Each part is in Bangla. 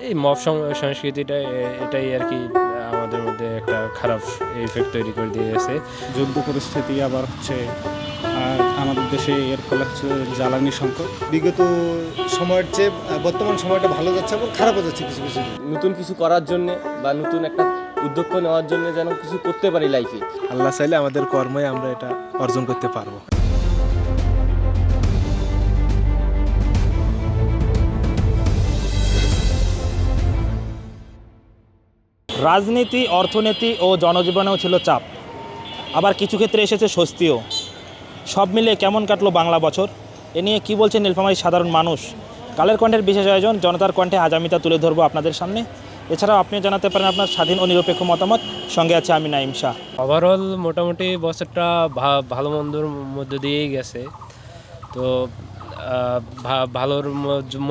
এই মব সংস্কৃতিটা এটাই আর কি আমাদের মধ্যে একটা খারাপ ইফেক্ট তৈরি করে দিয়েছে। যুদ্ধ পরিস্থিতি আবার হচ্ছে, আর আমাদের দেশে এর ফলে হচ্ছে জ্বালানি সংকট। বিগত সময়ের চেয়ে বর্তমান সময়টা ভালো যাচ্ছে এবং খারাপও যাচ্ছে কিছু কিছু। নতুন কিছু করার জন্যে বা নতুন একটা উদ্যোগ নেওয়ার জন্য যেন কিছু করতে পারি লাইফে। আল্লাহ চাইলে আমাদের কর্মে আমরা এটা অর্জন করতে পারবো। রাজনীতি, অর্থনীতি ও জনজীবনেও ছিল চাপ, আবার কিছু ক্ষেত্রে এসেছে স্বস্তিও। সব মিলিয়ে কেমন কাটলো বাংলা বছর, এ নিয়ে কী বলছেন নীলফামারীর সাধারণ মানুষ? কালের কণ্ঠের বিশেষ আয়োজন জনতার কণ্ঠে আজ আমি তা তুলে ধরবো আপনাদের সামনে। এছাড়াও আপনিও জানাতে পারেন আপনার স্বাধীন ও নিরপেক্ষ মতামত। সঙ্গে আছে আমি নাঈম শাহ। ওভারঅল মোটামুটি বছরটা ভালো মন্দর মধ্যে দিয়েই গেছে। তো ভালোর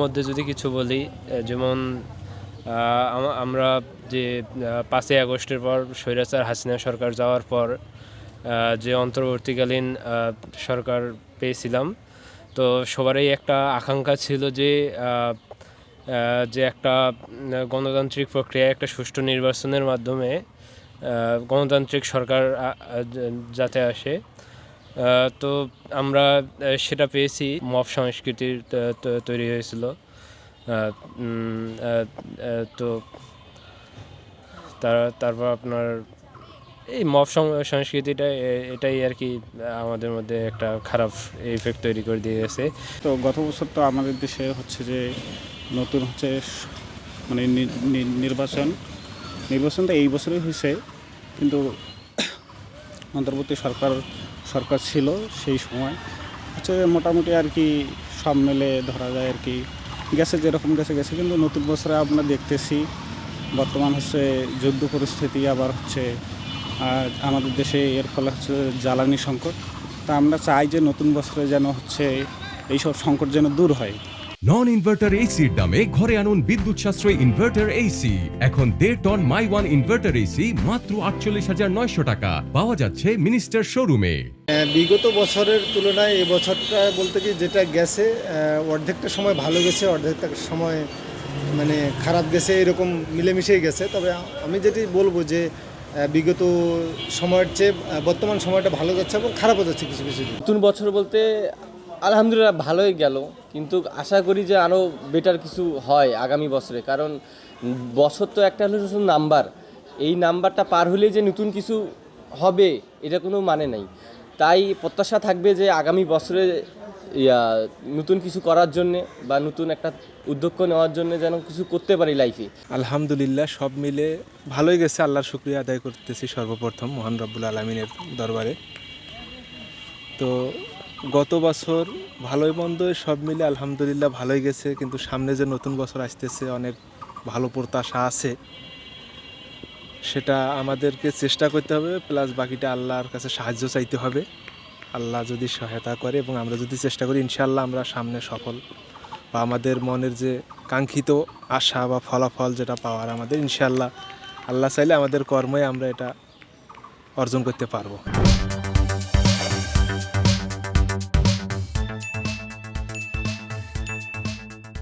মধ্যে যদি কিছু বলি, যেমন আমরা যে 5ই আগস্টের পর স্বৈরাচার হাসিনা সরকার যাওয়ার পর যে অন্তর্বর্তীকালীন সরকার পেয়েছিলাম, তো সবারই একটা আকাঙ্ক্ষা ছিল যে একটা গণতান্ত্রিক প্রক্রিয়ায় একটা সুষ্ঠু নির্বাচনের মাধ্যমে গণতান্ত্রিক সরকার যাতে আসে। তো আমরা সেটা পেয়েছি। মব সংস্কৃতির তৈরি হয়েছিল। তো তারপর আপনার এই মব সংস্কৃতিটা এটাই আর কি আমাদের মধ্যে একটা খারাপ ইফেক্ট তৈরি করে দিয়েছে। তো গত বছর তো আমাদের দেশে হচ্ছে যে নতুন হচ্ছে মানে নির্বাচনটা এই বছরই হয়েছে, কিন্তু অন্তর্বর্তী সরকার ছিল সেই সময় হচ্ছে মোটামুটি আর কি সব মিলে ধরা যায় আর কি গেছে, যেরকম গেছে, কিন্তু নতুন বছরে আমরা দেখতেছি বর্তমান হচ্ছে যুদ্ধ পরিস্থিতি আবার হচ্ছে, আর আমাদের দেশে এর ফলে হচ্ছে জ্বালানি সংকট। তা আমরা চাই যে নতুন বছরে যেন হচ্ছে এইসব সংকট যেন দূর হয়। নন ইনভার্টার এসির দামে ঘরে আনুন বিদ্যুৎ সাশ্রয়ী ইনভার্টার এসি। এখন 1.5 ton my one inverter AC মাত্র 48,900 টাকা পাওয়া যাচ্ছে মিনিস্টার শোরুমে। বিগত বছরের তুলনায় এই বছরটা বলতে কি যেটা গেছে, অর্ধেকটা সময় ভালো গেছে, অর্ধেকটা সময় মানে খারাপ গেছে, এরকম মিলেমিশেই গেছে। তবে আমি যেটি বলবো যে বিগত সময়ের চেয়ে বর্তমান সময়টা ভালো যাচ্ছে এবং খারাপও যাচ্ছে কিছু কিছু। নতুন বছর বলতে আলহামদুলিল্লাহ ভালোই গেল, কিন্তু আশা করি যে আরও বেটার কিছু হয় আগামী বছরে। কারণ বছর তো একটা হলো শুধু নাম্বার, এই নাম্বারটা পার হলেই যে নতুন কিছু হবে এটা কোনো মানে নাই। তাই প্রত্যাশা থাকবে যে আগামী বছরে নতুন কিছু করার জন্যে বা নতুন একটা উদ্যোগ নেওয়ার জন্য যেন কিছু করতে পারি লাইফে। আলহামদুলিল্লাহ সব মিলে ভালোই গেছে। আল্লাহর শুকরিয়া আদায় করতেছি সর্বপ্রথম মহান রব্বুল আলামিনের দরবারে। তো গত বছর ভালোই মন্দ সব মিলে আলহামদুলিল্লাহ ভালোই গেছে, কিন্তু সামনে যে নতুন বছর আসতেছে অনেক ভালো প্রত্যাশা আছে, সেটা আমাদেরকে চেষ্টা করতে হবে, প্লাস বাকিটা আল্লাহর কাছে সাহায্য চাইতে হবে। আল্লাহ যদি সহায়তা করে এবং আমরা যদি চেষ্টা করি, ইনশাআল্লাহ আমরা সামনে সফল বা আমাদের মনের যে কাঙ্ক্ষিত আশা বা ফলাফল যেটা পাওয়ার আমাদের, ইনশাআল্লাহ আল্লাহ চাইলে আমাদের কর্মে আমরা এটা অর্জন করতে পারবো।